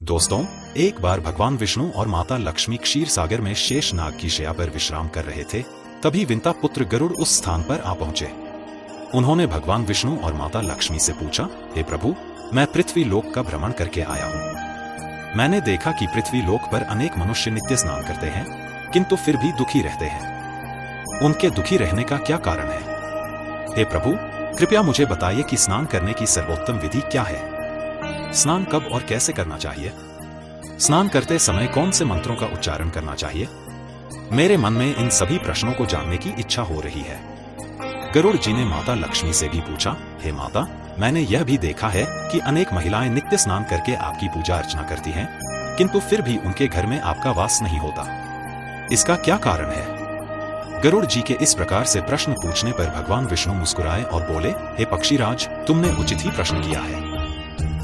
दोस्तों, एक बार भगवान विष्णु और माता लक्ष्मी क्षीर सागर में शेष नाग की शैया पर विश्राम कर रहे थे। तभी विंता पुत्र गरुड़ उस स्थान पर आ पहुंचे। उन्होंने भगवान विष्णु और माता लक्ष्मी से पूछा, हे प्रभु, मैं पृथ्वी लोक का भ्रमण करके आया हूँ। मैंने देखा कि पृथ्वी लोक पर अनेक मनुष्य नित्य स्नान करते हैं, किंतु फिर भी दुखी रहते हैं। उनके दुखी रहने का क्या कारण है? हे प्रभु, कृपया मुझे बताइए कि स्नान करने की सर्वोत्तम विधि क्या है? स्नान कब और कैसे करना चाहिए? स्नान करते समय कौन से मंत्रों का उच्चारण करना चाहिए? मेरे मन में इन सभी प्रश्नों को जानने की इच्छा हो रही है। गरुड़ जी ने माता लक्ष्मी से भी पूछा, हे माता, मैंने यह भी देखा है कि अनेक महिलाएं नित्य स्नान करके आपकी पूजा अर्चना करती हैं, किंतु फिर भी उनके घर में आपका वास नहीं होता। इसका क्या कारण है? गरुड़ जी के इस प्रकार से प्रश्न पूछने पर भगवान विष्णु मुस्कुराए और बोले, हे पक्षीराज, तुमने उचित ही प्रश्न किया है।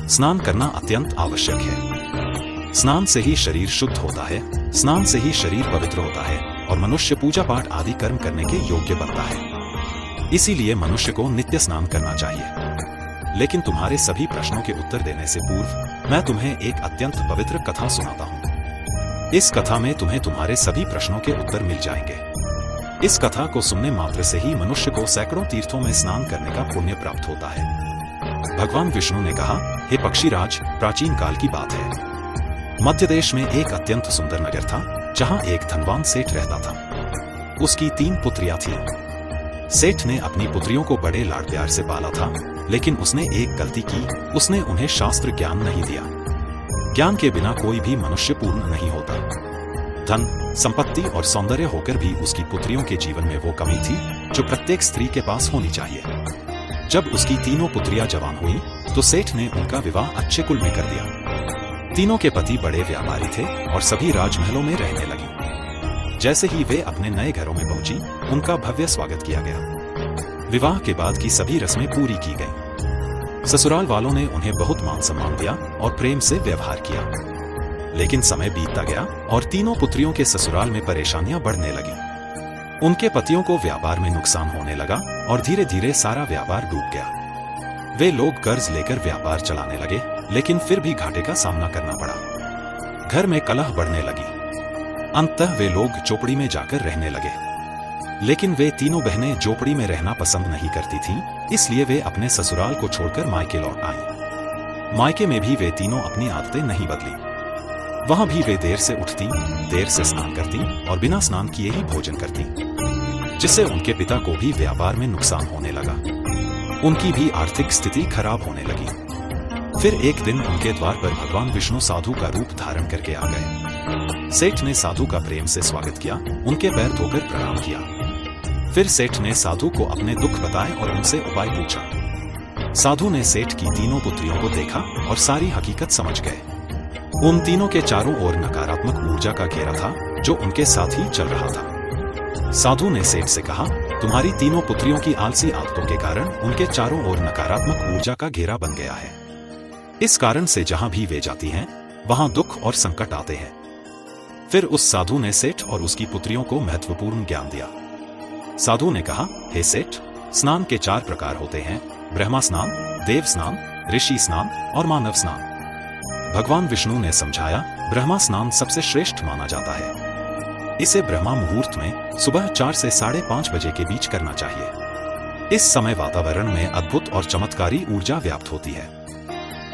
स्नान करना अत्यंत आवश्यक है। स्नान से ही शरीर शुद्ध होता है, स्नान से ही शरीर पवित्र होता है और मनुष्य पूजा पाठ आदि कर्म करने के योग्य बनता है। इसीलिए मनुष्य को नित्य स्नान करना चाहिए। लेकिन तुम्हारे सभी प्रश्नों के उत्तर देने से पूर्व मैं तुम्हें एक अत्यंत पवित्र कथा सुनाता हूँ। इस कथा में तुम्हें तुम्हारे सभी प्रश्नों के उत्तर मिल जाएंगे। इस कथा को सुनने मात्र से ही मनुष्य को सैकड़ों तीर्थों में स्नान करने का पुण्य प्राप्त होता है। भगवान विष्णु ने कहा, हे पक्षीराज, प्राचीन काल की बात है। मध्य देश में एक अत्यंत सुंदर नगर था, जहां एक धनवान सेठ रहता था। उसकी 3 पुत्रियां थीं। सेठ ने अपनी पुत्रियों को बड़े लाड़ प्यार से पाला था, लेकिन उसने एक गलती की, उसने उन्हें शास्त्र ज्ञान नहीं दिया। ज्ञान के बिना कोई भी मनुष्य पूर्ण नहीं होता। धन, संपत्ति और सौंदर्य होकर भी उसकी पुत्रियों के जीवन में वो कमी थी जो प्रत्येक स्त्री के पास होनी चाहिए। जब उसकी तीनों पुत्रियां जवान हुईं, तो सेठ ने उनका विवाह अच्छे कुल में कर दिया। तीनों के पति बड़े व्यापारी थे और सभी राजमहलों में रहने लगी। जैसे ही वे अपने नए घरों में पहुंची, उनका भव्य स्वागत किया गया। विवाह के बाद की सभी रस्में पूरी की गईं। ससुराल वालों ने उन्हें बहुत मान सम्मान दिया और प्रेम से व्यवहार किया। लेकिन समय बीतता गया और तीनों पुत्रियों के ससुराल में परेशानियां बढ़ने लगी। उनके पतियों को व्यापार में नुकसान होने लगा और धीरे धीरे सारा व्यापार डूब गया। वे लोग कर्ज लेकर व्यापार चलाने लगे, लेकिन फिर भी घाटे का सामना करना पड़ा। घर में कलह बढ़ने लगी। अंततः वे लोग झोपड़ी में जाकर रहने लगे। लेकिन वे तीनों बहनें झोपड़ी में रहना पसंद नहीं करती थीं, इसलिए वे अपने ससुराल को छोड़कर मायके लौट आईं। मायके में भी वे तीनों अपनी आदतें नहीं बदली। वहां भी वे देर से उठती, देर से स्नान करती और बिना स्नान किए ही भोजन करती, जिससे उनके पिता को भी व्यापार में नुकसान होने लगा। उनकी भी आर्थिक स्थिति खराब होने लगी। फिर एक दिन उनके द्वार पर भगवान विष्णु साधु का रूप धारण करके आ गए। सेठ ने साधु का प्रेम से स्वागत किया, उनके पैर धोकर प्रणाम किया। फिर सेठ ने साधु को अपने दुख बताए और उनसे उपाय पूछा। साधु ने सेठ की तीनों पुत्रियों को देखा और सारी हकीकत समझ गए। उन तीनों के चारों ओर नकारात्मक ऊर्जा का घेरा था, जो उनके साथ ही चल रहा था। साधु ने सेठ से कहा, तुम्हारी तीनों पुत्रियों की आलसी आदतों के कारण उनके चारों ओर नकारात्मक ऊर्जा का घेरा बन गया है। इस कारण से जहां भी वे जाती हैं, वहां दुख और संकट आते हैं। फिर उस साधु ने सेठ और उसकी पुत्रियों को महत्वपूर्ण ज्ञान दिया। साधु ने कहा, हे सेठ, स्नान के 4 प्रकार होते हैं: ब्रह्मा स्नान, देव स्नान, ऋषि स्नान और मानव स्नान। भगवान विष्णु ने समझाया, ब्रह्मा स्नान सबसे श्रेष्ठ माना जाता है। इसे ब्रह्मा मुहूर्त में सुबह 4 से 5:30 बजे के बीच करना चाहिए। इस समय वातावरण में अद्भुत और चमत्कारी ऊर्जा व्याप्त होती है।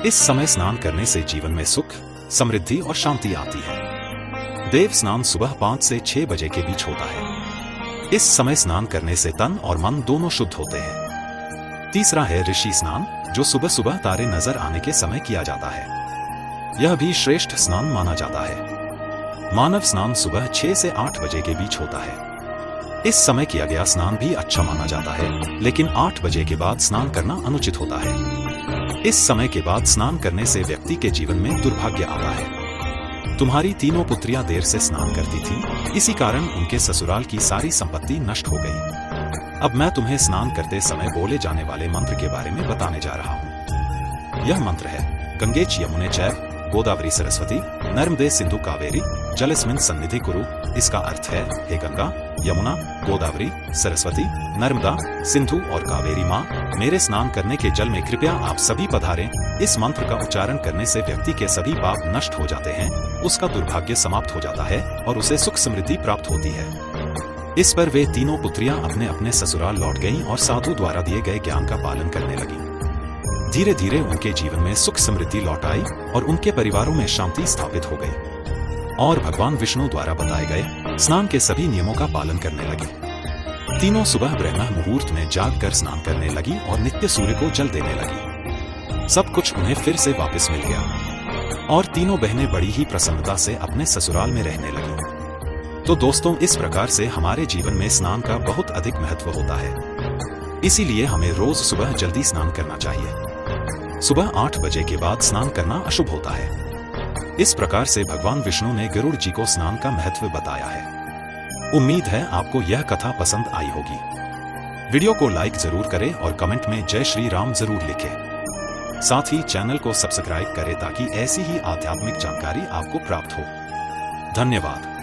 इस समय स्नान करने से जीवन में सुख, समृद्धि और शांति आती है। देव स्नान सुबह 5 से 6 बजे के बीच होता है। इस समय स्नान करने से तन और मन दोनों शुद्ध होते हैं। तीसरा है ऋषि स्नान, जो सुबह सुबह तारे नजर आने के समय किया जाता है। यह भी श्रेष्ठ स्नान माना जाता है। मानव स्नान सुबह 6 से 8 बजे के बीच होता है। इस समय किया गया स्नान भी अच्छा माना जाता है, लेकिन 8 बजे के बाद स्नान करना अनुचित होता है। इस समय के बाद स्नान करने से व्यक्ति के जीवन में दुर्भाग्य आता है। तुम्हारी तीनों पुत्रियां देर से स्नान करती थीं, इसी कारण उनके ससुराल की सारी संपत्ति नष्ट हो गई। अब मैं तुम्हें स्नान करते समय बोले जाने वाले मंत्र के बारे में बताने जा रहा हूँ। यह मंत्र है, गंगेच यमुने चैव गोदावरी सरस्वती नर्मदे सिंधु कावेरी जलेस्मिन् सन्निधि कुरु। इसका अर्थ है, हे गंगा, यमुना, गोदावरी, सरस्वती, नर्मदा, सिंधु और कावेरी माँ, मेरे स्नान करने के जल में कृपया आप सभी पधारें। इस मंत्र का उच्चारण करने से व्यक्ति के सभी पाप नष्ट हो जाते हैं, उसका दुर्भाग्य समाप्त हो जाता है और उसे सुख समृद्धि प्राप्त होती है। इस पर वे तीनों पुत्रियां अपने अपने ससुराल लौट गईं और साधु द्वारा दिए गए ज्ञान का पालन करने लगीं। धीरे धीरे उनके जीवन में सुख समृद्धि लौट आई और उनके परिवारों में शांति स्थापित हो गई और भगवान विष्णु द्वारा बताए गए स्नान के सभी नियमों का पालन करने लगी। तीनों सुबह ब्रह्म मुहूर्त में जाग कर स्नान करने लगी और नित्य सूर्य को जल देने लगी। सब कुछ उन्हें फिर से वापस मिल गया और तीनों बहनें बड़ी ही प्रसन्नता से अपने ससुराल में रहने लगीं। तो दोस्तों, इस प्रकार से हमारे जीवन में स्नान का बहुत अधिक महत्व होता है। इसीलिए हमें रोज सुबह जल्दी स्नान करना चाहिए। सुबह 8 बजे के बाद स्नान करना अशुभ होता है। इस प्रकार से भगवान विष्णु ने गरुड़ जी को स्नान का महत्व बताया है। उम्मीद है आपको यह कथा पसंद आई होगी। वीडियो को लाइक जरूर करें और कमेंट में जय श्री राम जरूर लिखें। साथ ही चैनल को सब्सक्राइब करें ताकि ऐसी ही आध्यात्मिक जानकारी आपको प्राप्त हो। धन्यवाद।